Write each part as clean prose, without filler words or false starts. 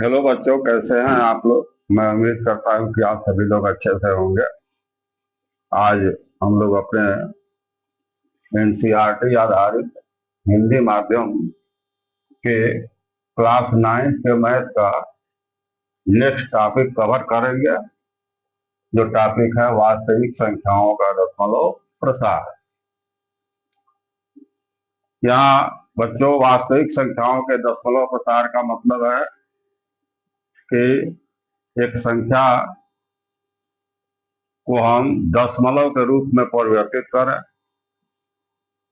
Hello बच्चों, कैसे हैं आप लोग। मैं उम्मीद करता हूं कि आप सभी लोग अच्छे से होंगे। आज हम लोग अपने एनसीईआरटी आधारित हिंदी माध्यम के क्लास 9 के मैथ का नेक्स्ट टॉपिक कवर करेंगे, जो टॉपिक है वास्तविक संख्याओं का दशमलव प्रसार। यहाँ बच्चों, वास्तविक संख्याओं के दशमलव प्रसार का मतलब है कि एक संख्या को हम दशमलव के रूप में परिवर्तित करें,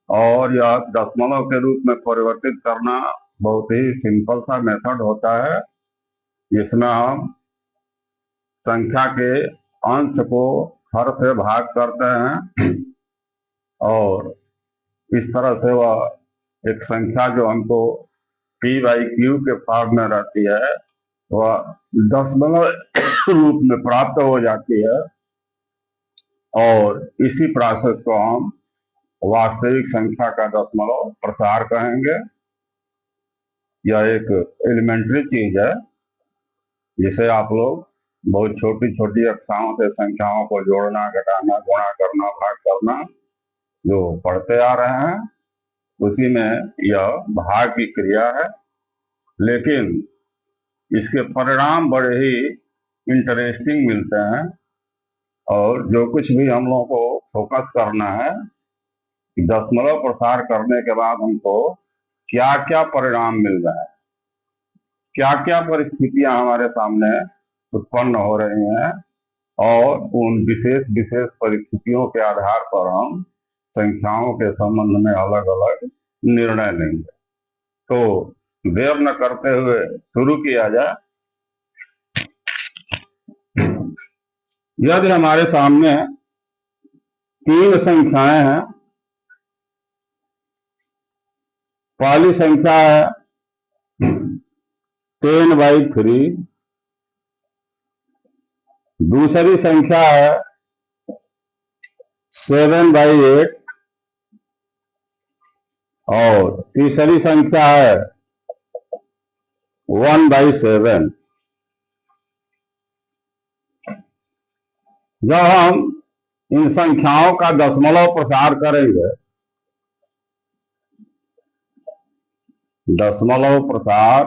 और यह दशमलव के रूप में परिवर्तित करना बहुत ही सिंपल सा मेथड होता है, जिसमें हम संख्या के अंश को हर से भाग करते हैं और इस तरह से वह एक संख्या जो हमको p/q के फॉर्म में रहती है वह दशमलव रूप में प्राप्त हो जाती है, और इसी प्रोसेस को हम वास्तविक संख्या का दशमलव प्रसार कहेंगे। यह एक एलिमेंट्री चीज है जिसे आप लोग बहुत छोटी छोटी अक्षरों से संख्याओं को जोड़ना, घटाना, गुणा करना, भाग करना जो पढ़ते आ रहे हैं, उसी में यह भाग की क्रिया है। लेकिन इसके परिणाम बड़े ही इंटरेस्टिंग मिलते हैं, और जो कुछ भी हम लोगों को फोकस करना है कि दशमलव प्रसार करने के बाद हमको क्या क्या परिणाम मिल रहा है, क्या क्या परिस्थितियां हमारे सामने उत्पन्न हो रही हैं, और उन विशेष विशेष परिस्थितियों के आधार पर हम संख्याओं के संबंध में अलग अलग निर्णय लेंगे। तो देर न करते हुए शुरू किया जाए। यदि हमारे सामने तीन संख्याएं हैं, पहली संख्या है 10/3, दूसरी संख्या है 7/8 और तीसरी संख्या है 1/7। जब हम इन संख्याओं का दशमलव प्रसार करेंगे, दशमलव प्रसार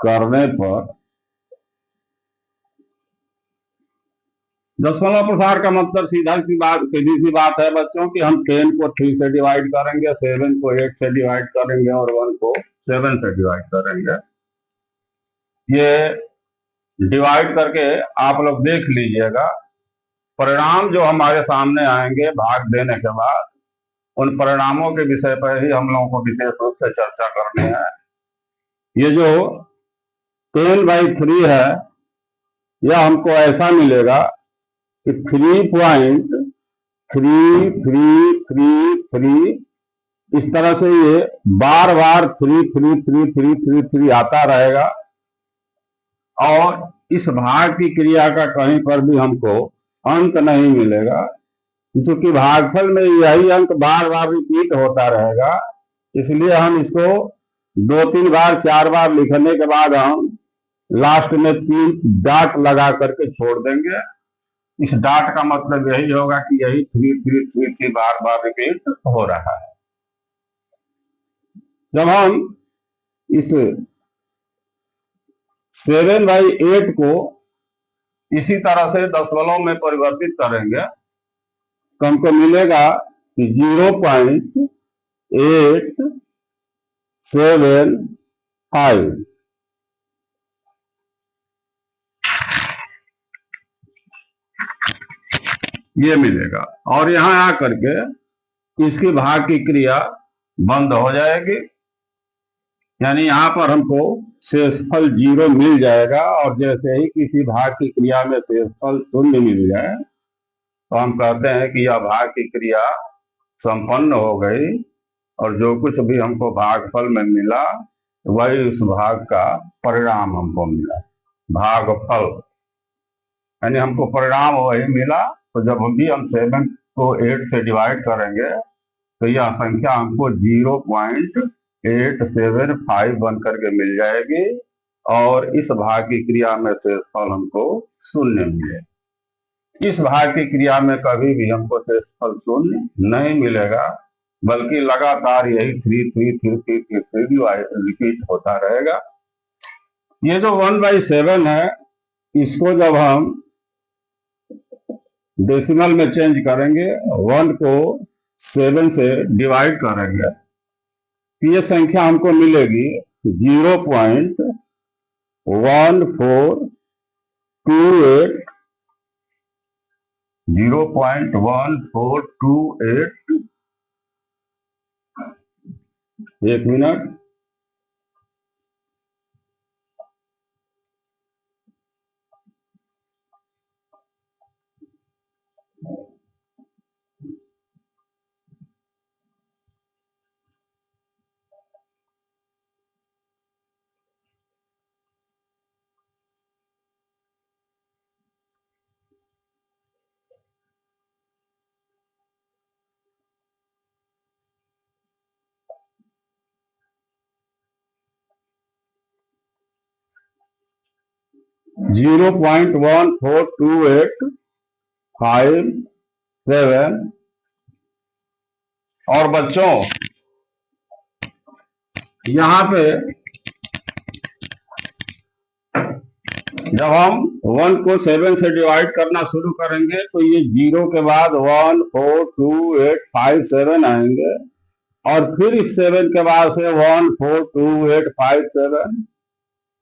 करने पर, दशमलव प्रसार का मतलब सीधी सी बात है बच्चों कि हम 10 को 3 से डिवाइड करेंगे, 7 को 8 से डिवाइड करेंगे और 1 को 7 से डिवाइड करेंगे। ये डिवाइड करके आप लोग देख लीजिएगा, परिणाम जो हमारे सामने आएंगे भाग देने के बाद, उन परिणामों के विषय पर ही हम लोगों को विशेष रूप से चर्चा करनी है। ये जो 10/3 है, यह हमको ऐसा मिलेगा कि 3.3333 इस तरह से ये बार बार 3 आता रहेगा, और इस भाग की क्रिया का कहीं पर भी हमको अंत नहीं मिलेगा, क्योंकि भागफल में यही अंक बार बार रिपीट होता रहेगा। इसलिए हम इसको 2-3 बार 4 बार लिखने के बाद हम लास्ट में 3 डॉट लगा करके छोड़ देंगे। इस डॉट का मतलब यही होगा कि यही 3 बार बार रिपीट हो रहा है। जब हम इस 7/8 को इसी तरह से दशमलव में परिवर्तित करेंगे तो हमको मिलेगा कि 0.875 ये मिलेगा, और यहां आकर के इसकी भाग की क्रिया बंद हो जाएगी, यानी यहां पर हमको शेषफल 0 मिल जाएगा। और जैसे ही किसी भाग की क्रिया में शेषफल 0 मिल जाए तो हम कहते हैं कि यह भाग की क्रिया संपन्न हो गई, और जो कुछ भी हमको भागफल में मिला वही उस भाग का परिणाम हमको मिला, भागफल, यानी हमको परिणाम वही मिला। तो जब भी हम 7 को 8 से डिवाइड करेंगे तो यह संख्या हमको 0.8 875 बन करके मिल जाएगी और इस भाग की क्रिया में शेषफल हमको शून्य मिलेगा। इस भाग की क्रिया में कभी भी हमको शेषफल शून्य नहीं मिलेगा, बल्कि लगातार यही 3 रिपीट होता रहेगा। ये जो 1/7 है, इसको जब हम डेसिमल में चेंज करेंगे, 1 को 7 से डिवाइड करेंगे, तो ये संख्या हमको मिलेगी 0.1428 0.1428। एक मिनट, जीरो पॉइंट 14285 और बच्चों यहां पे जब हम 1 को 7 से डिवाइड करना शुरू करेंगे तो ये 0 के बाद 14285 आएंगे और फिर इस 7 के बाद से 14285,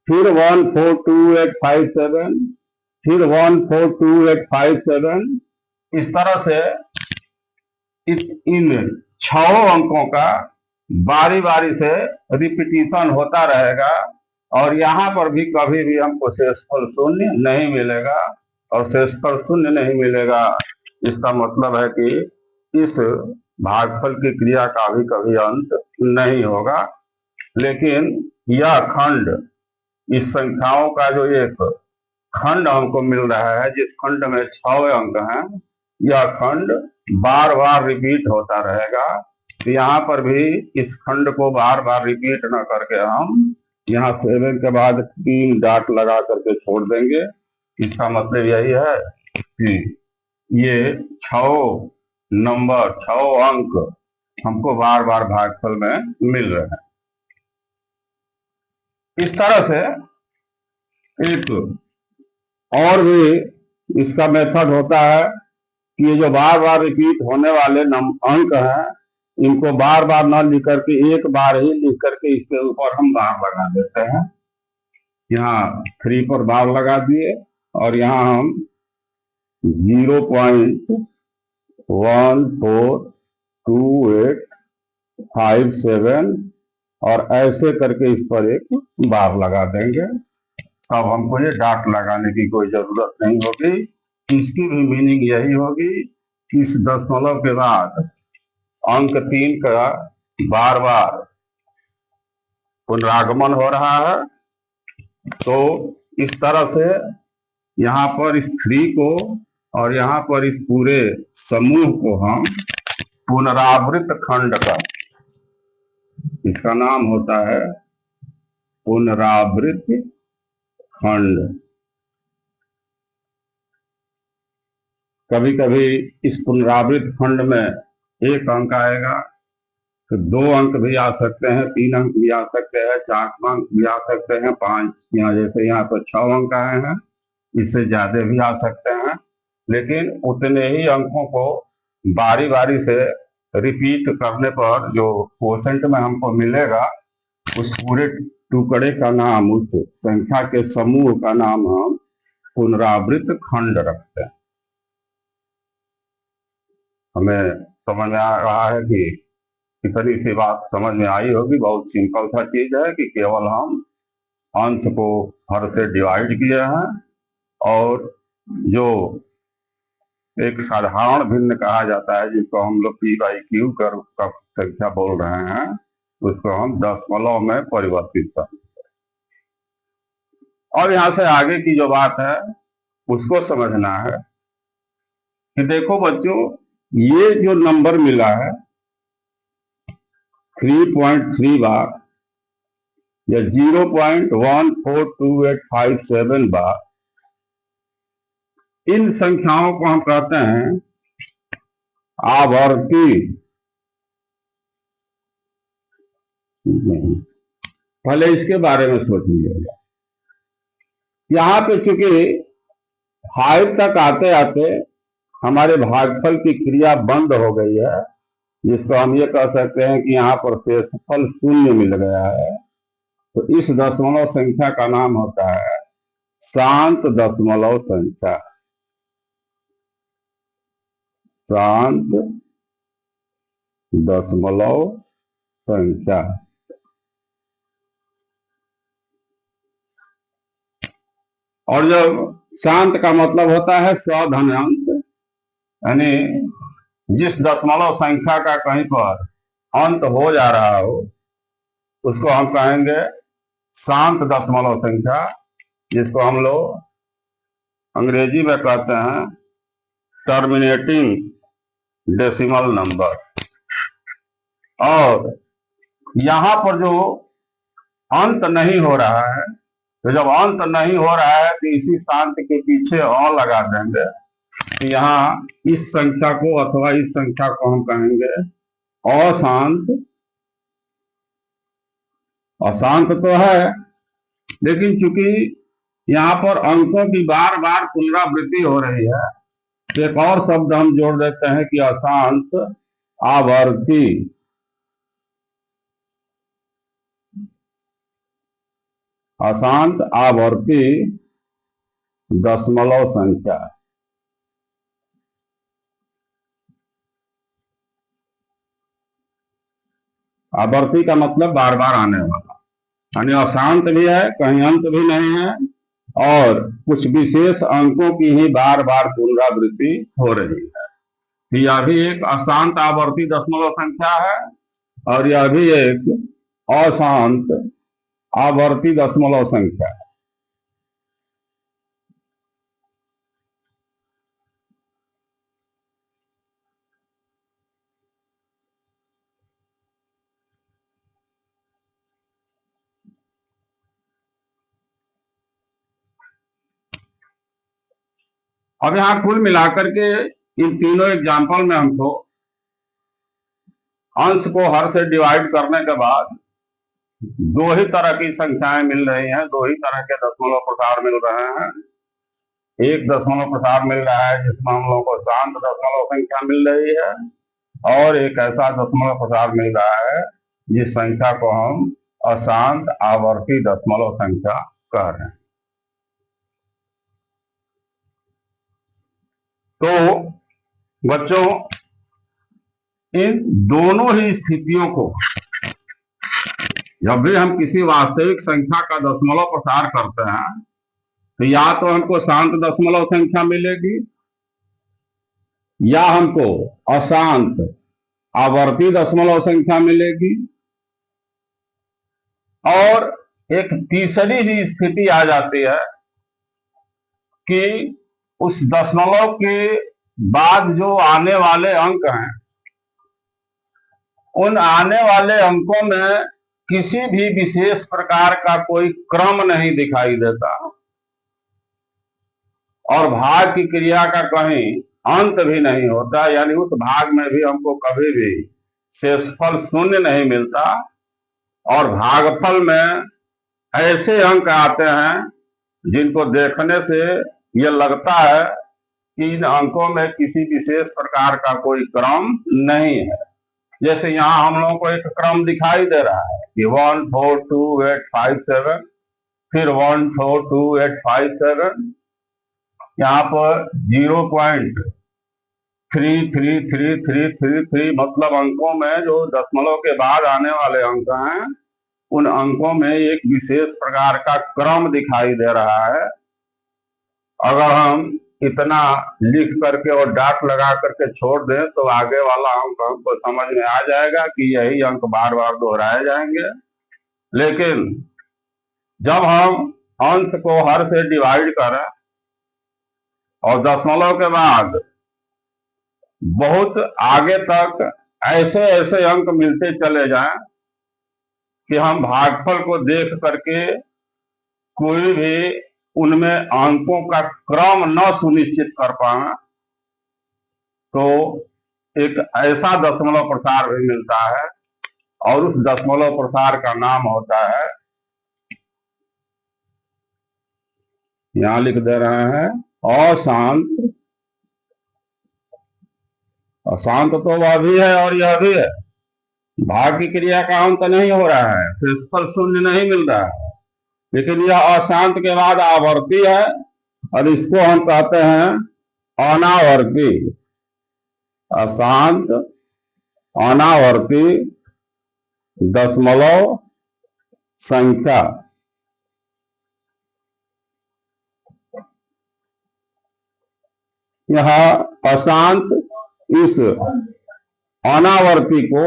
फिर 14285, फिर 14285। इस तरह से इन 6 अंकों का बारी बारी से रिपीटिशन होता रहेगा और यहाँ पर भी कभी भी हमको शेषफल शून्य नहीं मिलेगा। और शेषफल शून्य नहीं मिलेगा, इसका मतलब है कि इस भागफल की क्रिया का भी कभी अंत नहीं होगा। लेकिन यह खंड, इस संख्याओं का जो एक खंड हमको मिल रहा है, जिस खंड में 6 अंक हैं, यह खंड बार बार रिपीट होता रहेगा। तो यहाँ पर भी इस खंड को बार बार रिपीट न करके हम यहाँ 7 के बाद 3 डॉट लगा करके छोड़ देंगे। इसका मतलब यही है कि ये 6 नंबर, 6 अंक हमको बार बार भागफल में मिल रहे हैं। इस तरह से एक और भी इसका मेथड होता है कि ये जो बार बार रिपीट होने वाले अंक हैं, इनको बार बार न लिख करके एक बार ही लिख करके इसके ऊपर हम बार लगा देते हैं। यहाँ 3 पर बार लगा दिए और यहाँ हम 0.142857 और ऐसे करके इस पर एक बार लगा देंगे। अब हमको ये डॉट लगाने की कोई जरूरत नहीं होगी। इसकी भी मीनिंग यही होगी कि इस दशमलव के बाद अंक 3 का बार बार पुनरागमन हो रहा है, तो इस तरह से यहाँ पर इस 3 को और यहाँ पर इस पूरे समूह को हम पुनरावृत खंड का, इसका नाम होता है पुनरावृत खंड। कभी कभी इस पुनरावृत खंड में 1 अंक आएगा, तो 2 अंक भी आ सकते हैं, 3 अंक भी आ सकते हैं, 4 अंक भी आ सकते हैं, 5, यहाँ जैसे यहाँ पर 6 अंक आए हैं, इससे ज्यादा भी आ सकते हैं। लेकिन उतने ही अंकों को बारी बारी से रिपीट करने पर जो क्वोशेंट में हमको मिलेगा, उस पूरे टुकड़े का नाम, उस संख्या के समूह का नाम हम पुनरावृत खंड रखते हैं। हमें समझ में आ रहा है कि इतनी सी बात समझ में आई होगी। बहुत सिंपल सा चीज है कि केवल हम अंश को हर से डिवाइड किए हैं और जो एक साधारण भिन्न कहा जाता है, जिसको हम लोग p/q कर संख्या बोल रहे हैं, उसको हम दशमलव में परिवर्तित कर। और यहाँ से आगे की जो बात है उसको समझना है कि देखो बच्चों, ये जो नंबर मिला है 3.3 बार या 0.142857 बार, इन संख्याओं को हम कहते हैं आवर्ती। नहीं, पहले इसके बारे में सोच लीजिएगा। यहां पे चूंकि 5 तक आते आते हमारे भागफल की क्रिया बंद हो गई है, जिसको हम ये कह सकते हैं कि यहाँ पर शेषफल 0 मिल गया है, तो इस दशमलव संख्या का नाम होता है शांत दशमलव संख्या। शांत दशमलव संख्या। और जब शांत का मतलब होता है स्वधन्यांक, यानी जिस दशमलव संख्या का कहीं पर अंत हो जा रहा हो उसको हम कहेंगे शांत दशमलव संख्या, जिसको हम लोग अंग्रेजी में कहते हैं टर्मिनेटिंग डेसिमल नंबर। और यहां पर जो अंत नहीं हो रहा है, तो जब अंत नहीं हो रहा है तो इसी शांत के पीछे और लगा देंगे, तो यहाँ इस संख्या को अथवा इस संख्या को हम कहेंगे अशांत। अशांत तो है, लेकिन चूंकि यहाँ पर अंकों की बार बार पुनरावृत्ति हो रही है, तो एक और शब्द हम जोड़ देते हैं कि अशांत आवर्ती। अशांत आवर्ती दशमलव संख्या। आवर्ती का मतलब बार बार आने वाला, यानी अशांत भी है, कहीं अंत भी नहीं है, और कुछ विशेष अंकों की ही बार बार पुनरावृत्ति हो रही है। यह भी एक अशांत आवर्ती दशमलव संख्या है, और यह भी एक अशांत आवर्ती दशमलव संख्या है। अब यहां कुल मिलाकर के इन तीनों एग्जाम्पल में हमको अंश को हर से डिवाइड करने के बाद दो ही तरह की संख्याएं मिल रही हैं, दो ही तरह के दशमलव प्रसार मिल रहे हैं। एक दशमलव प्रसार मिल रहा है जिसमें हम लोगों को शांत दशमलव संख्या मिल रही है, और एक ऐसा दशमलव प्रसार मिल रहा है जिस संख्या को हम अशांत आवर्ती दशमलव संख्या कह रहे हैं। तो बच्चों, इन दोनों ही स्थितियों को जब भी हम किसी वास्तविक संख्या का दशमलव प्रसार करते हैं, तो या तो हमको शांत दशमलव संख्या मिलेगी या हमको अशांत आवर्ती दशमलव संख्या मिलेगी, और एक तीसरी भी स्थिति आ जाती है कि उस दशमलव के बाद जो आने वाले अंक हैं, उन आने वाले अंकों में किसी भी विशेष प्रकार का कोई क्रम नहीं दिखाई देता, और भाग की क्रिया का कहीं अंत भी नहीं होता, यानी उस भाग में भी हमको कभी भी शेषफल 0 नहीं मिलता, और भागफल में ऐसे अंक आते हैं जिनको देखने से यह लगता है कि इन अंकों में किसी विशेष प्रकार का कोई क्रम नहीं है। जैसे यहाँ हम लोगों को एक क्रम दिखाई दे रहा है कि 1 4 2 8 5 7, फिर 1 4 2 8 5 7, यहाँ पर 0.33333 मतलब अंकों में जो दशमलव के बाद आने वाले अंक हैं, उन अंकों में एक विशेष प्रकार का क्रम दिखाई दे रहा है। अगर हम इतना लिख करके और डाट लगा करके छोड़ दें तो आगे वाला अंक हमको समझ में आ जाएगा कि यही अंक बार बार दोहराए जाएंगे। लेकिन जब हम अंश को हर से डिवाइड करें और दशमलव के बाद बहुत आगे तक ऐसे ऐसे अंक मिलते चले जाएं कि हम भागफल को देख करके कोई भी उनमें अंकों का क्रम न सुनिश्चित कर पाए, तो एक ऐसा दशमलव प्रसार भी मिलता है और उस दशमलव प्रसार का नाम होता है, यहां लिख दे रहे हैं, अशांत। अशांत तो वह भी है और यह भी है। भाग की क्रिया का अंत नहीं हो रहा है, फिर शून्य नहीं मिल रहा है, लेकिन यह अशांत के बाद आवर्ती है और इसको हम कहते हैं अनावर्ती। अशांत अनावर्ती दशमलव संख्या। यह अशांत इस अनावर्ती को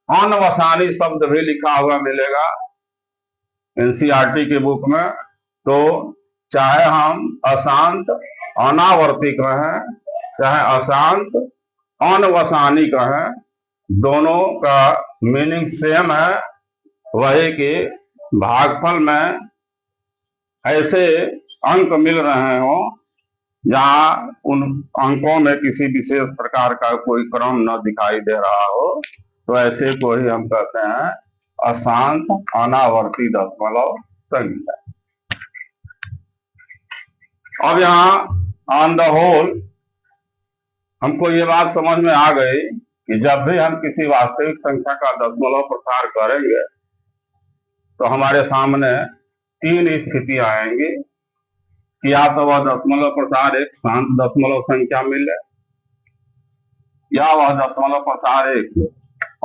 अनवसानी शब्द भी लिखा हुआ मिलेगा एनसीईआरटी के बुक में। तो चाहे हम अशांत अनावर्ती कहें, चाहे अशांत अनवसानी कहें, दोनों का मीनिंग सेम है, वही कि भागफल में ऐसे अंक मिल रहे हों जहां उन अंकों में किसी विशेष प्रकार का कोई क्रम न दिखाई दे रहा हो, तो ऐसे को ही हम कहते हैं अशांत अनावर्ती दशमलव संख्या। अब यहाँ ऑन द होल हमको ये बात समझ में आ गई कि जब भी हम किसी वास्तविक संख्या का दशमलव प्रसार करेंगे तो हमारे सामने तीन स्थितियां आएंगी कि या तो वह दशमलव प्रसार एक शांत दशमलव संख्या मिले, या वह दशमलव प्रसार एक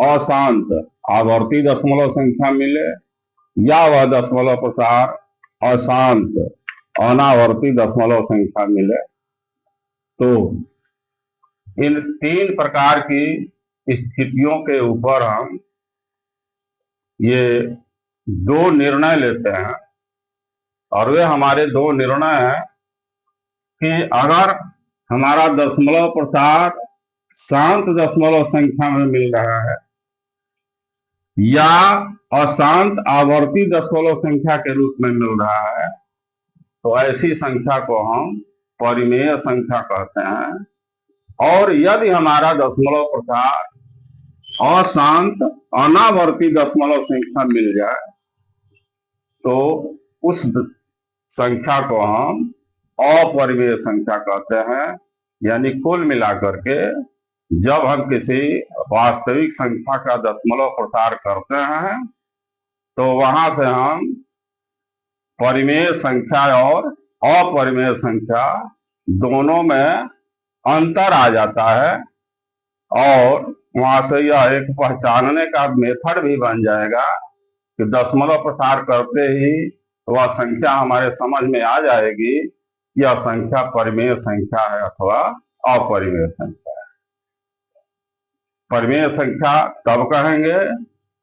अशांत आवर्ती दशमलव संख्या मिले, या वह दशमलव प्रसार अशांत अनावर्ती दशमलव संख्या मिले। तो इन तीन प्रकार की स्थितियों के ऊपर हम ये दो निर्णय लेते हैं, और वे हमारे दो निर्णय हैं कि अगर हमारा दशमलव प्रसार शांत दशमलव संख्या में मिल रहा है या अशांत आवर्ती दशमलव संख्या के रूप में मिल रहा है, तो ऐसी संख्या को हम परिमेय संख्या कहते हैं। और यदि हमारा दशमलव प्रसार अशांत अनावर्ती दशमलव संख्या मिल जाए तो उस संख्या को हम अपरिमेय संख्या कहते हैं। यानी कुल मिलाकर के जब हम किसी वास्तविक संख्या का दशमलव प्रसार करते हैं तो वहां से हम परिमेय संख्या और अपरिमेय संख्या दोनों में अंतर आ जाता है, और वहां से यह एक पहचानने का मेथड भी बन जाएगा कि दशमलव प्रसार करते ही वह संख्या हमारे समझ में आ जाएगी, यह संख्या परिमेय संख्या है अथवा अपरिमेय संख्या है। परिमेय संख्या तब कहेंगे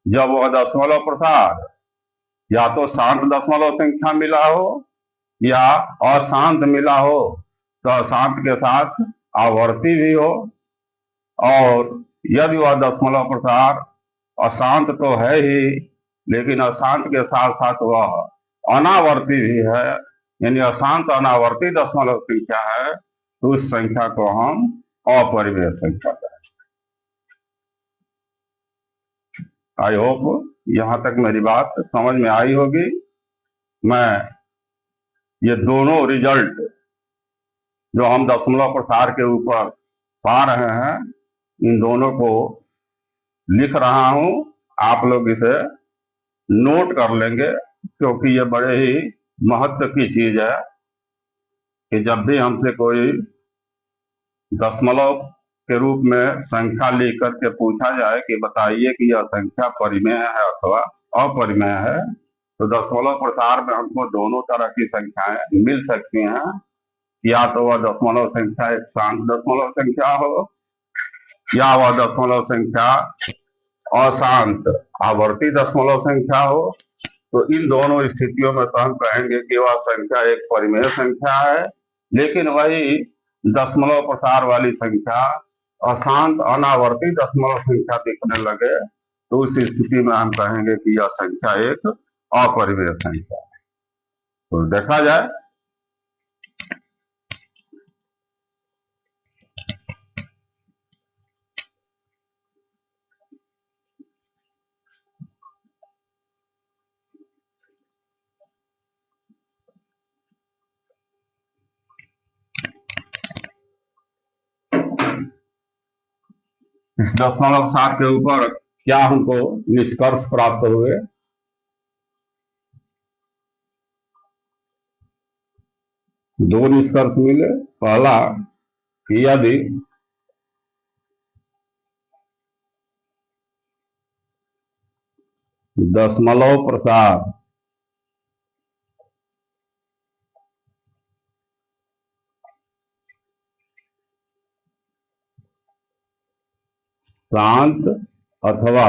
जब वह दशमलव प्रसार या तो शांत दशमलव संख्या मिला हो या अशांत मिला हो, तो अशांत के साथ आवर्ती भी हो, और यदि वह दशमलव प्रसार अशांत तो है ही लेकिन अशांत के साथ साथ वह अनावर्ती भी है, यानी अशांत अनावर्ती दशमलव संख्या है, तो उस संख्या को हम अपरिमेय संख्या कहें। आई होप यहां तक मेरी बात समझ में आई होगी। मैं ये दोनों रिजल्ट जो हम दशमलव प्रसार के ऊपर पा रहे हैं, इन दोनों को लिख रहा हूं, आप लोग इसे नोट कर लेंगे, क्योंकि ये बड़े ही महत्व की चीज है कि जब भी हमसे कोई दशमलव के रूप में संख्या लिख करके पूछा जाए कि बताइए कि यह संख्या परिमेय है अथवा अपरिमेय है, तो दशमलव प्रसार में हमको दोनों तरह की संख्याएं मिल सकती हैं। या तो वह दशमलव संख्या एक शांत दशमलव संख्या हो, या वह दशमलव संख्या अशांत आवर्ती दशमलव संख्या हो। तो इन दोनों स्थितियों में तो हम कहेंगे कि वह संख्या एक परिमेय संख्या है, लेकिन वही दशमलव प्रसार वाली संख्या अशांत अनावर्ती दशमलव संख्या दिखने लगे तो उस स्थिति में हम कहेंगे कि यह संख्या एक अपरिमेय संख्या है। तो देखा जाए इस 0.7 के ऊपर क्या हमको निष्कर्ष प्राप्त हुए। दो निष्कर्ष मिले। पहला कि यदि दशमलव प्रसार शांत अथवा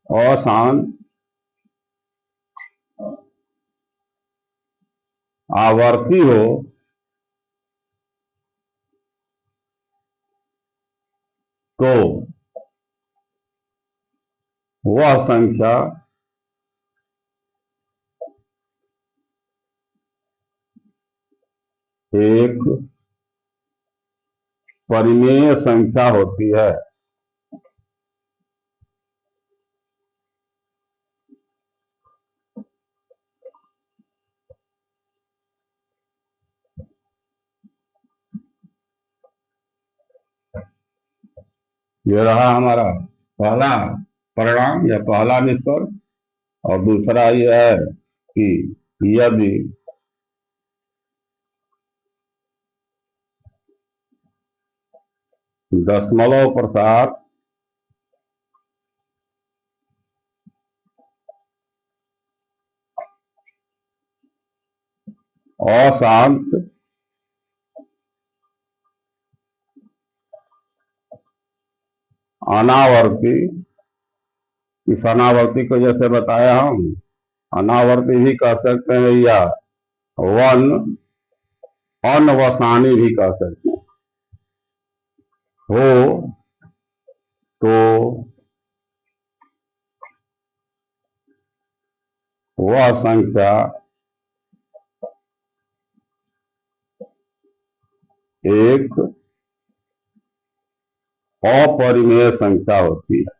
अशांत आवर्ती हो तो वह संख्या एक परिमेय संख्या होती है। ये रहा हमारा पहला परिणाम या पहला निष्कर्ष। और दूसरा यह है कि यदि दशमलव प्रसार अशांत अनावर्ती, इस अनावर्ती को जैसे बताया हम अनावर्ती भी कह सकते हैं या वन अनवसानी भी कह सकते हैं, हो तो वह संख्या एक अपरिमेय संख्या होती है।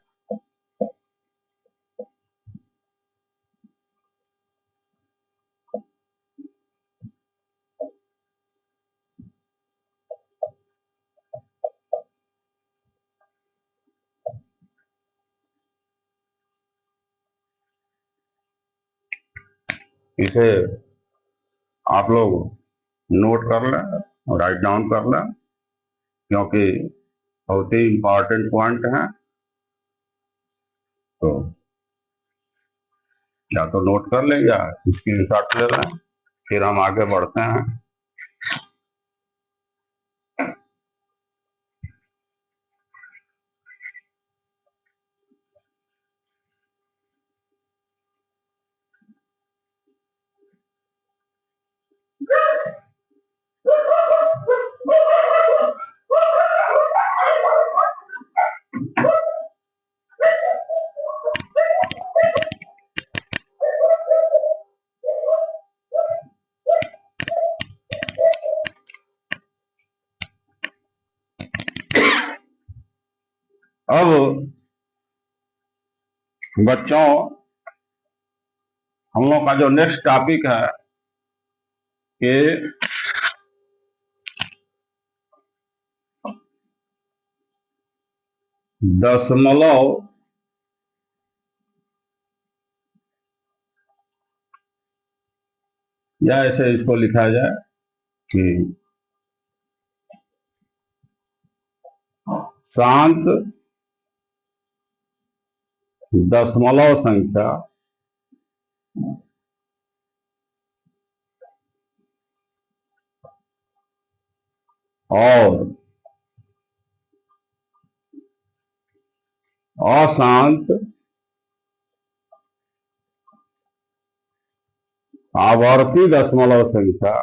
इसे आप लोग नोट कर लें और राइट डाउन कर लें, क्योंकि बहुत ही इंपॉर्टेंट पॉइंट है। तो या तो नोट कर लें या स्क्रीनशॉट ले लें, फिर हम आगे बढ़ते हैं। अब बच्चों, हम लोग का जो नेक्स्ट टॉपिक है कि दशमलव या ऐसे इसको लिखा जाए कि शांत दशमलव संख्या और अशांत आवर्ती दशमलव संख्या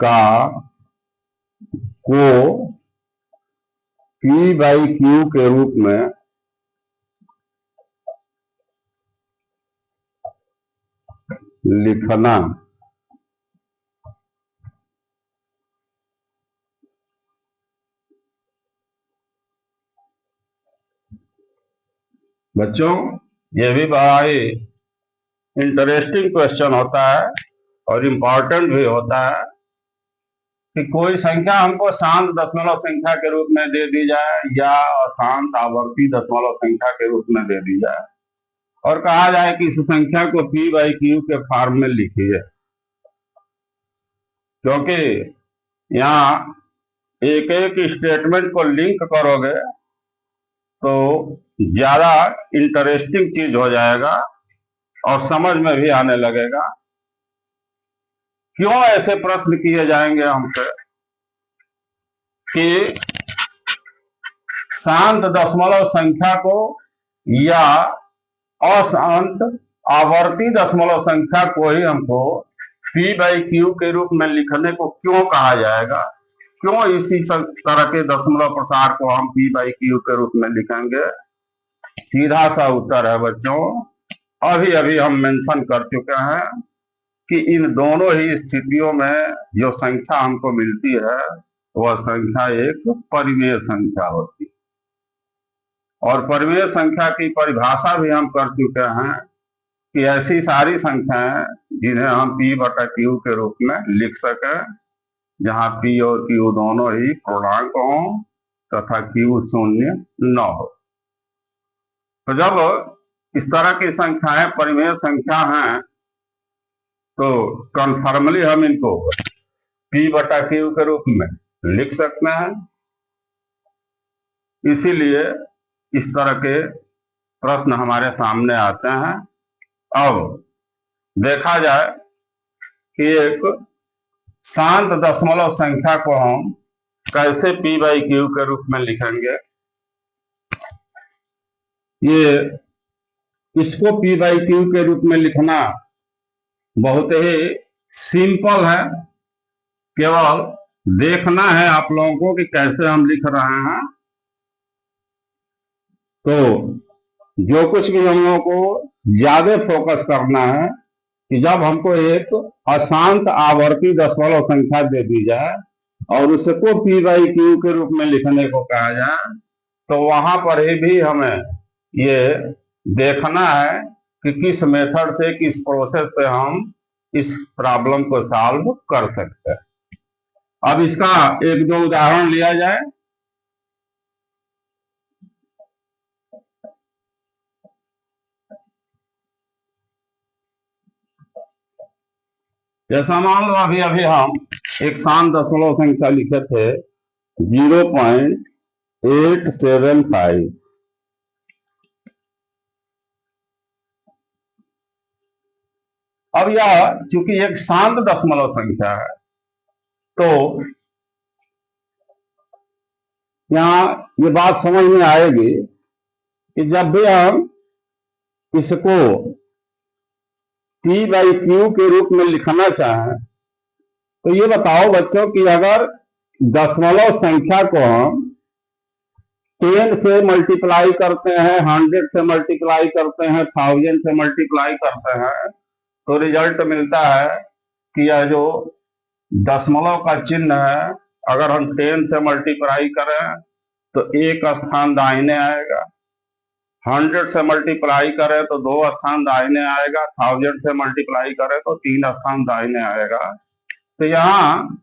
का को P बाई Q के रूप में लिखना। बच्चों, ये भी बड़ा ही इंटरेस्टिंग क्वेश्चन होता है और इम्पोर्टेंट भी होता है कि कोई संख्या हमको शांत दशमलव संख्या के रूप में दे दी जाए या अशांत आवर्ती दशमलव संख्या के रूप में दे दी जाए और कहा जाए कि इस संख्या को P बाई Q के फॉर्म में लिखिए। क्योंकि यहाँ एक एक स्टेटमेंट को लिंक करोगे तो ज्यादा इंटरेस्टिंग चीज हो जाएगा और समझ में भी आने लगेगा। क्यों ऐसे प्रश्न किए जाएंगे हमसे कि शांत दशमलव संख्या को या अशांत आवर्ती दशमलव संख्या को ही हमको P बाई Q के रूप में लिखने को क्यों कहा जाएगा? क्यों इसी तरह के दशमलव प्रसार को हम P बाई Q के रूप में लिखेंगे? सीधा सा उत्तर है बच्चों, अभी अभी हम मेंशन कर चुके हैं कि इन दोनों ही स्थितियों में जो संख्या हमको मिलती है वह संख्या एक परिमेय संख्या होती है। और परिमेय संख्या की परिभाषा भी हम कर चुके हैं कि ऐसी सारी संख्याएं जिन्हें हम P बटा Q के रूप में लिख सकें, जहां P और Q दोनों ही पूर्णांक हों तथा Q शून्य न हो। तो जब इस तरह की संख्याएं परिमेय संख्या हैं तो कन्फर्मली हम इनको P बटा Q के रूप में लिख सकते हैं। इसीलिए इस तरह के प्रश्न हमारे सामने आते हैं। अब देखा जाए कि एक शांत दशमलव संख्या को हम कैसे P बाई Q के रूप में लिखेंगे। ये इसको P बाई Q के रूप में लिखना बहुत ही सिंपल है, केवल देखना है आप लोगों को कि कैसे हम लिख रहे हैं। तो जो कुछ भी हम लोगों को ज्यादा फोकस करना है कि जब हमको एक अशांत आवर्ती दशमलव संख्या दे दी जाए और उसको P बाई Q के रूप में लिखने को कहा जाए तो वहां पर ही भी हमें ये देखना है कि किस मेथड से, किस प्रोसेस से हम इस प्रॉब्लम को सॉल्व कर सकते हैं। अब इसका एक दो उदाहरण लिया जाए। जैसा मान लो अभी अभी हम एक शांत दशमलव संख्या लिखे थे 0.875। अब यह चूंकि एक शांत दशमलव संख्या है तो यहाँ ये बात समझ में आएगी कि जब भी हम इसको P बाई Q के रूप में लिखना चाहें तो ये बताओ बच्चों कि अगर दशमलव संख्या को हम 10 से मल्टीप्लाई करते हैं, 100 से मल्टीप्लाई करते हैं, 1000 से मल्टीप्लाई करते हैं तो रिजल्ट मिलता है कि यह जो दशमलव का चिन्ह है अगर हम 10 से मल्टीप्लाई करें तो एक स्थान दाहिने आएगा, 100 से मल्टीप्लाई करें तो 2 स्थान दाहिने आएगा, 1000 से मल्टीप्लाई करें तो 3 स्थान दाहिने आएगा। तो यहाँ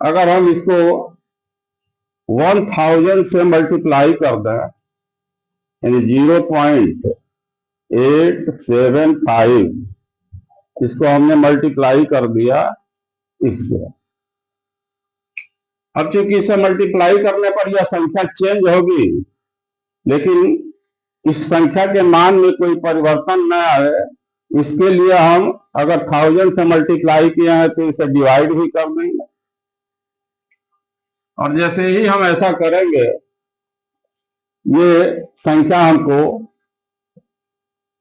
अगर हम इसको 1000 से मल्टीप्लाई कर दें यानी 0.875 इसको हमने मल्टीप्लाई कर दिया इससे। अब चूंकि इसे मल्टीप्लाई करने पर यह संख्या चेंज होगी लेकिन इस संख्या के मान में कोई परिवर्तन न आए इसके लिए हम अगर 1000 से मल्टीप्लाई किए हैं तो इसे डिवाइड भी कर देंगे। और जैसे ही हम ऐसा करेंगे ये संख्या हमको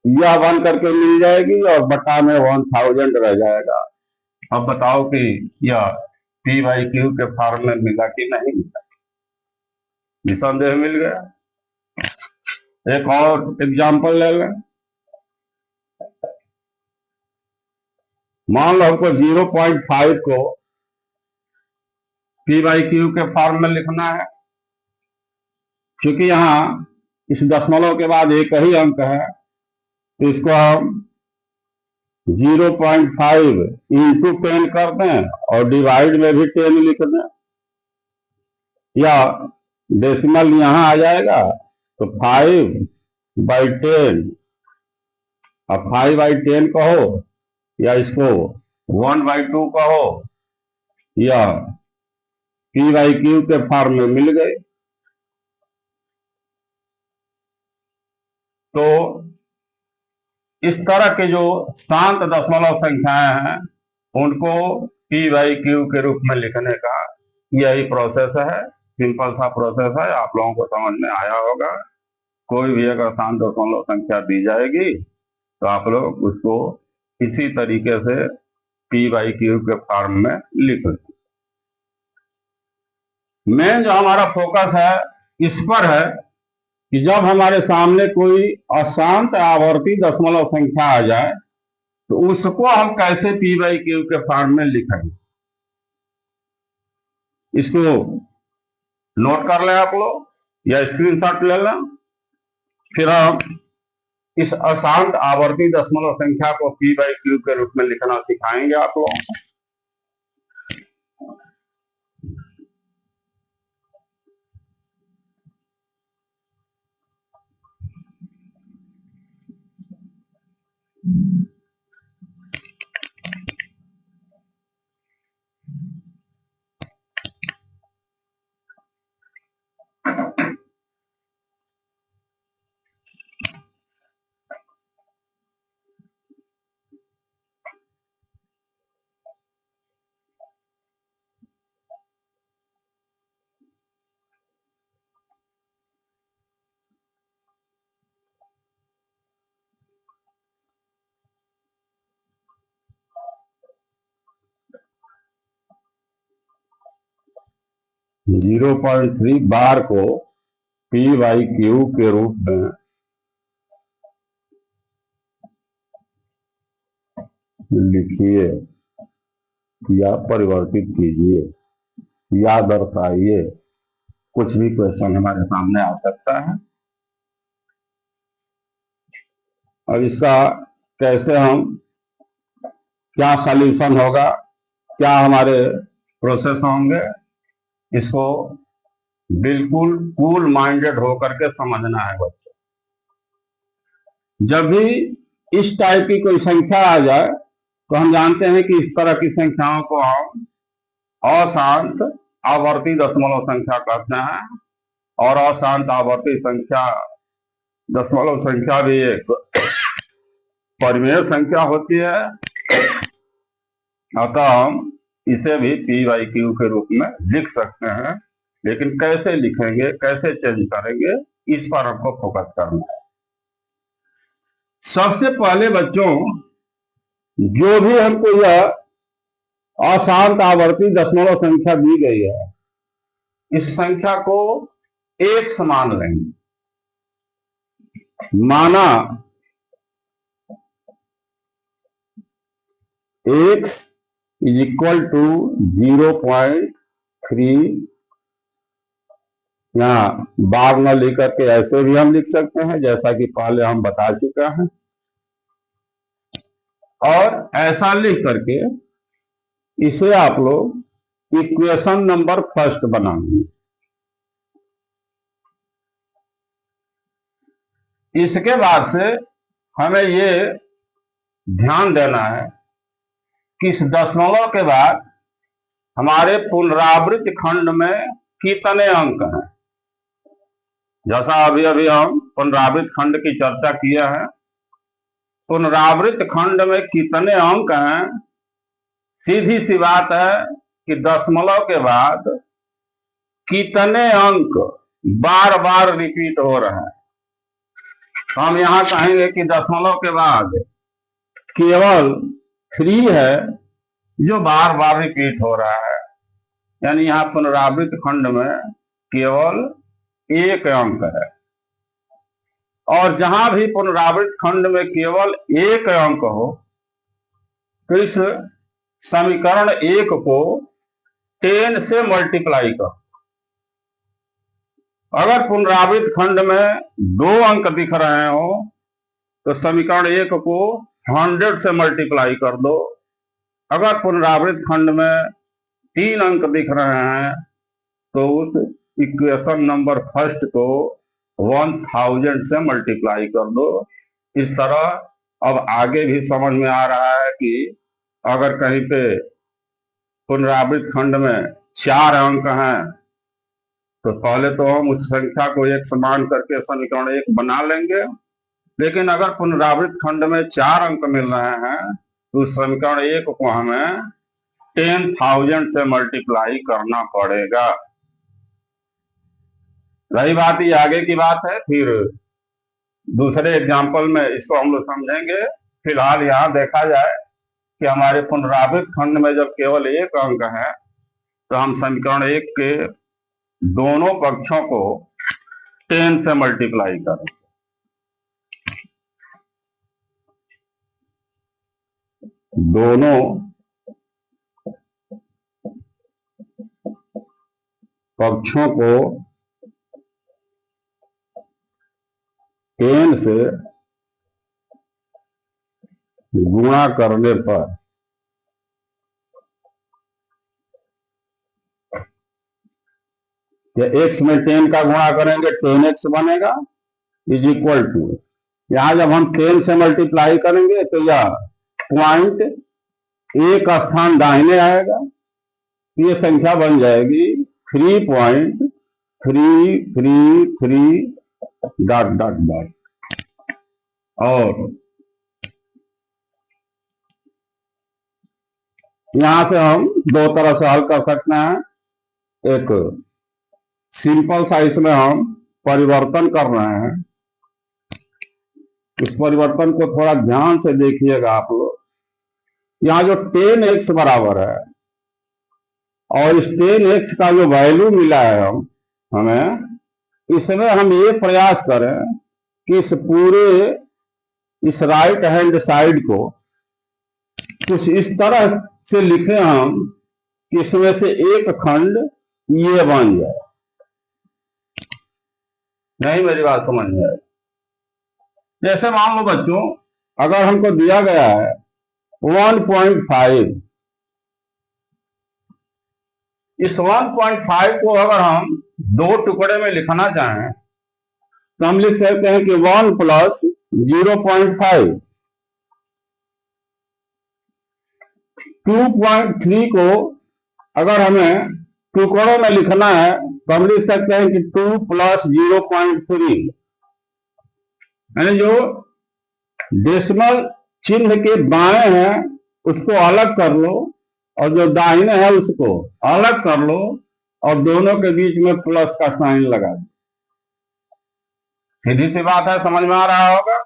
यह 1 करके मिल जाएगी और बटा में 1000 रह जाएगा। अब बताओ कि यह पी बाई क्यू के फॉर्म में मिला कि नहीं मिला? निसंदेह मिल गया। एक और एग्जांपल ले लें। मान लो हमको 0.5 को पी बाई क्यू के फॉर्म में लिखना है। क्योंकि यहाँ इस दशमलव के बाद एक ही अंक है, तो इसको हम 0.5 इंटू 10 कर दें और डिवाइड में भी 10 लिख दें, या डेसिमल यहाँ आ जाएगा तो 5/10। अब 5/10 कहो या इसको 1/2 कहो, या पी बाई क्यू के फॉर्म में मिल गए। तो इस तरह के जो शांत दशमलव संख्याएं हैं उनको पी बाई क्यू के रूप में लिखने का यही प्रोसेस है। सिंपल सा प्रोसेस है, आप लोगों को समझ में आया होगा। कोई भी अगर शांत दशमलव संख्या दी जाएगी तो आप लोग उसको इसी तरीके से पी बाई क्यू के फॉर्म में लिख लें। मेन जो हमारा फोकस है इस पर है कि जब हमारे सामने कोई अशांत आवर्ती दशमलव संख्या आ जाए तो उसको हम कैसे पी बाई क्यू के फॉर्म में लिखेंगे, इसको नोट कर लें आप लोग या स्क्रीनशॉट ले लें। फिर हम इस अशांत आवर्ती दशमलव संख्या को पी बाई क्यू के रूप में लिखना सिखाएंगे आप लोग। जीरो 0.3 बार को पी बाई क्यू के रूप में लिखिए या परिवर्तित कीजिए या दर्शाइए। कुछ भी क्वेश्चन हमारे सामने आ सकता है। अब इसका कैसे हम, क्या सॉल्यूशन होगा, क्या हमारे प्रोसेस होंगे, इसको बिल्कुल कूल माइंडेड होकर के समझना है बच्चों। जब भी इस टाइप की कोई संख्या आ जाए तो हम जानते हैं कि इस तरह की संख्याओं को हम अशांत आवर्ती दशमलव संख्या कहते हैं, और अशांत आवर्ती संख्या दशमलव संख्या भी एक परिमेय संख्या होती है। अतः हम इसे भी पी बाई क्यू के रूप में लिख सकते हैं, लेकिन कैसे लिखेंगे, कैसे चेंज करेंगे, इस पर हमको फोकस करना है। सबसे पहले बच्चों, जो भी हमको यह अशांत आवर्ती दशमलव संख्या दी गई है, इस संख्या को एक समान लेंगे। माना x इज इक्वल टू 0.3, यहाँ बार न लेकर के ऐसे भी हम लिख सकते हैं जैसा कि पहले हम बता चुके हैं, और ऐसा लिख करके इसे आप लोग इक्वेशन नंबर फर्स्ट बनाएंगे। इसके बाद से हमें ये ध्यान देना है कि इस दशमलव के बाद हमारे पुनरावृत्त खंड में कितने अंक हैं। जैसा अभी अभी हम पुनरावृत्त खंड की चर्चा किया है, पुनरावृत्त खंड में कितने अंक हैं, सीधी सी बात है कि दशमलव के बाद कितने अंक बार बार रिपीट हो रहे हैं। तो हम यहां कहेंगे कि दशमलव के बाद केवल 3 है जो बार बार रिपीट हो रहा है। यानी यहाँ पुनरावृत्त खंड में केवल एक अंक है, और जहां भी पुनरावृत्त खंड में केवल एक अंक हो तो इस समीकरण 1 को 10 से मल्टीप्लाई करो। अगर पुनरावृत्त खंड में 2 अंक दिख रहे हो तो समीकरण 1 को 100 से मल्टीप्लाई कर दो। अगर पुनरावृत्त खंड में 3 अंक दिख रहे हैं तो उस इक्वेशन नंबर फर्स्ट को 1000 से मल्टीप्लाई कर दो। इस तरह अब आगे भी समझ में आ रहा है कि अगर कहीं पे पुनरावृत्त खंड में 4 अंक हैं तो पहले तो हम उस संख्या को एक समान करके समीकरण 1 बना लेंगे, लेकिन अगर पुनरावृत्त खंड में 4 अंक मिल रहे हैं तो उस समीकरण 1 को हमें 10,000 से मल्टीप्लाई करना पड़ेगा। रही बात ये आगे की बात है, फिर दूसरे एग्जाम्पल में इसको हम लोग समझेंगे। फिलहाल यहाँ देखा जाए कि हमारे पुनरावृत्त खंड में जब केवल एक अंक है तो हम समीकरण 1 के दोनों पक्षों को 10 से मल्टीप्लाई करें। दोनों पक्षों को 10 से गुणा करने पर या x में 10 का गुणा करेंगे 10x बनेगा इज इक्वल टू, यहां जब हम 10 से मल्टीप्लाई करेंगे तो यह पॉइंट एक स्थान दाहिने आएगा, ये संख्या बन जाएगी 3.333 डॉट डॉट डॉट। और यहां से हम दो तरह से हल कर सकते हैं। एक सिंपल सा इसमें हम परिवर्तन कर रहे हैं, इस परिवर्तन को थोड़ा ध्यान से देखिएगा आप लोग। यहां जो 10x बराबर है और इस 10x का जो वैल्यू मिला है हमें, इसमें हम ये प्रयास करें कि इस राइट हैंड साइड को कुछ इस तरह से लिखें हम कि इसमें से एक खंड ये बन जाए। नहीं, मेरी बात समझ में आए? जैसे मान लो बच्चों, अगर हमको दिया गया है 1.5, इस 1.5 को अगर हम 2 टुकड़े में लिखना चाहें तो हम लिख सकते हैं कि 1 प्लस 0.5। 2.3 को अगर हमें टुकड़ों में लिखना है तो हम लिख सकते हैं कि 2 प्लस 0.3, यानी जो डेसिमल चिन्ह के बाएं हैं उसको अलग कर लो और जो दाहिने है उसको अलग कर लो और दोनों के बीच में प्लस का साइन लगा दो। सीधी सी बात है, समझ में आ रहा होगा।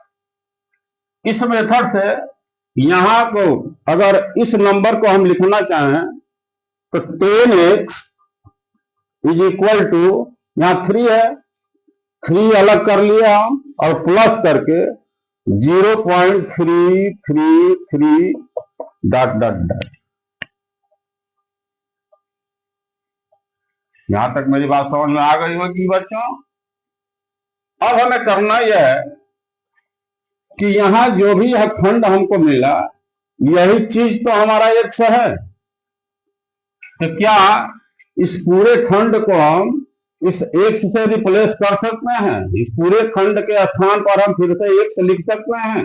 इस मेथड से यहां को अगर इस नंबर को हम लिखना चाहें तो 10x इज इक्वल टू, यहां 3 है, 3 अलग कर लिया हम और प्लस करके 0.333 डॉट डॉट डॉट। यहां तक मेरी बात समझ में आ गई होगी बच्चों। अब हमें करना यह है कि यहां जो भी यह खंड हमको मिला यही चीज तो हमारा x है, तो क्या इस पूरे खंड को हम इस x से रिप्लेस कर सकते हैं? इस पूरे खंड के स्थान पर हम फिर से x लिख सकते हैं,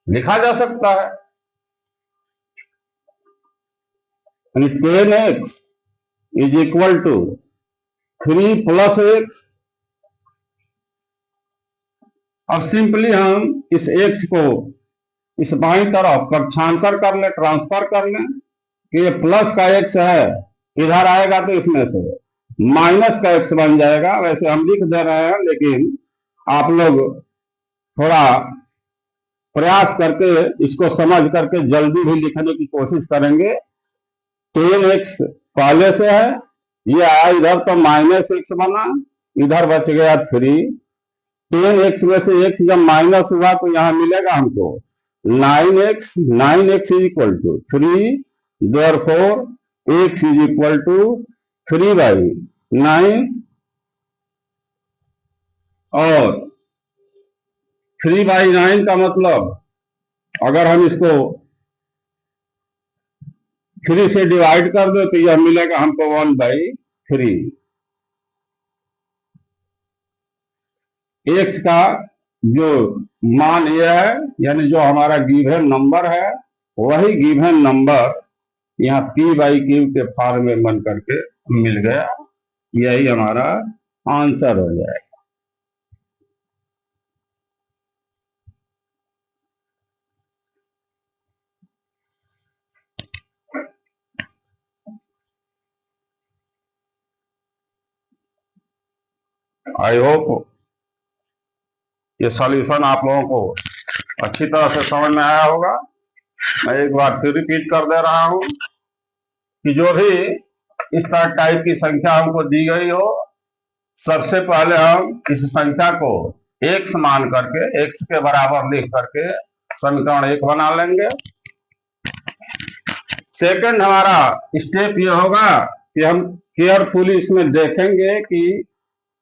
लिखा जा सकता है। 10x is equal to 3 plus x। अब सिंपली हम इस x को इस बाईं तरफ पक्षांतर कर ले, ट्रांसफर कर लें कि ये प्लस का x है, इधर आएगा तो इसमें से माइनस का x बन जाएगा। वैसे हम लिख दे रहे हैं लेकिन आप लोग थोड़ा प्रयास करके इसको समझ करके जल्दी भी लिखने की कोशिश करेंगे 10x पहले से है, ये आया इधर तो -x बना, इधर बच गया 3। 10x में से x जब माइनस हुआ तो यहां मिलेगा हमको 9x। 9x is equal to 3, therefore x is equal to 3/9, और 3/9 का मतलब अगर हम इसको 3 से डिवाइड कर दो तो यह मिलेगा हमको 1/3। x का जो मान ये है, यानी जो हमारा गिवन नंबर है, वही गिवन नंबर यहाँ p/q के फॉर्म में बन करके मिल गया। यही हमारा आंसर हो जाएगा। आई होप ये सॉल्यूशन आप लोगों को अच्छी तरह से समझ में आया होगा। मैं एक बार फिर रिपीट कर दे रहा हूं कि जो भी इस तरह टाइप की संख्या हमको दी गई हो, सबसे पहले हम इस संख्या को x मान करके x के बराबर लिख करके समीकरण 1 बना लेंगे। सेकंड हमारा स्टेप ये होगा कि हम केयरफुली इसमें देखेंगे कि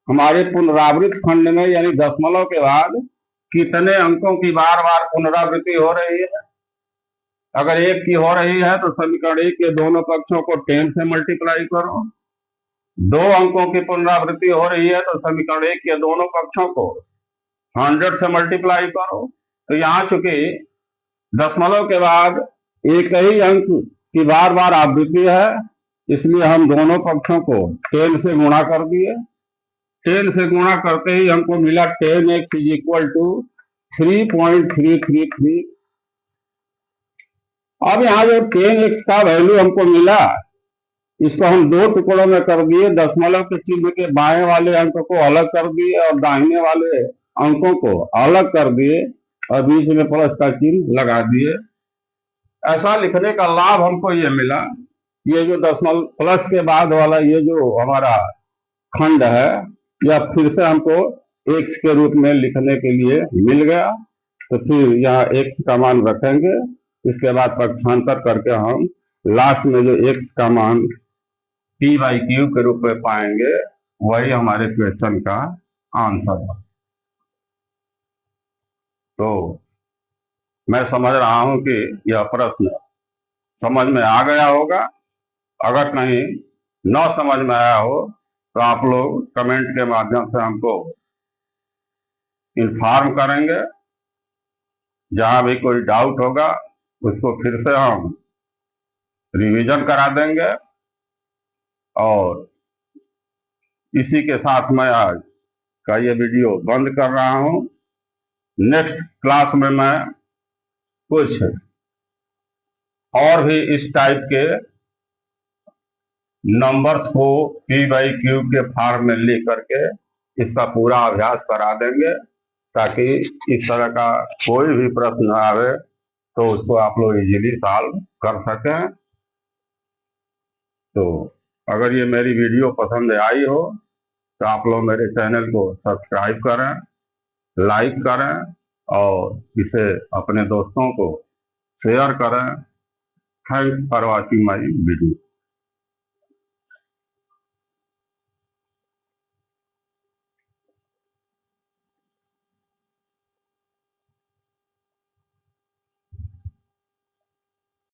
हमारे पुनरावृत्त खंड में यानी दशमलव के बाद कितने अंकों की बार बार पुनरावृत्ति हो रही है। अगर 1 की हो रही है तो समीकरण 1 के दोनों पक्षों को 10 से मल्टीप्लाई करो। 2 अंकों की पुनरावृत्ति हो रही है तो समीकरण 1 के दोनों पक्षों को 100 से मल्टीप्लाई करो। तो यहाँ चूंकि दशमलव के बाद एक ही अंक की बार बार आवृत्ति है, इसलिए हम दोनों पक्षों को 10 से गुणा कर दिए। 10 से गुणा करते ही हमको मिला 10x इज इक्वल टू 3.333। अब यहाँ जो 10x का वैल्यू हमको मिला, इसको हम 2 टुकड़ों में कर दिए। दशमलव के चिन्ह के बाएं वाले अंक को अलग कर दिए और दाहिने वाले अंकों को अलग कर दिए और बीच में प्लस का चिन्ह लगा दिए। ऐसा लिखने का लाभ हमको ये मिला, ये जो दशमलव प्लस के बाद वाला ये जो हमारा खंड है, या फिर से हमको x के रूप में लिखने के लिए मिल गया। तो फिर यहाँ x का मान रखेंगे, इसके बाद पक्षांतर करके हम लास्ट में जो x का मान p/q के रूप में पाएंगे, वही हमारे क्वेश्चन का आंसर है। तो मैं समझ रहा हूं कि यह प्रश्न समझ में आ गया होगा। अगर कहीं न समझ में आया हो तो आप लोग कमेंट के माध्यम से हमको इन्फॉर्म करेंगे। जहां भी कोई डाउट होगा उसको फिर से हम रिवीजन करा देंगे। और इसी के साथ मैं आज का ये वीडियो बंद कर रहा हूं। नेक्स्ट क्लास में मैं कुछ और भी इस टाइप के नंबर्स को p/q के फॉर्म में लिख करके इसका पूरा अभ्यास करा देंगे, ताकि इस तरह का कोई भी प्रश्न आवे तो उसको आप लोग इजीली सॉल्व कर सकें। तो अगर ये मेरी वीडियो पसंद आई हो तो आप लोग मेरे चैनल को सब्सक्राइब करें, लाइक करें और इसे अपने दोस्तों को शेयर करें। Thanks for watching my video.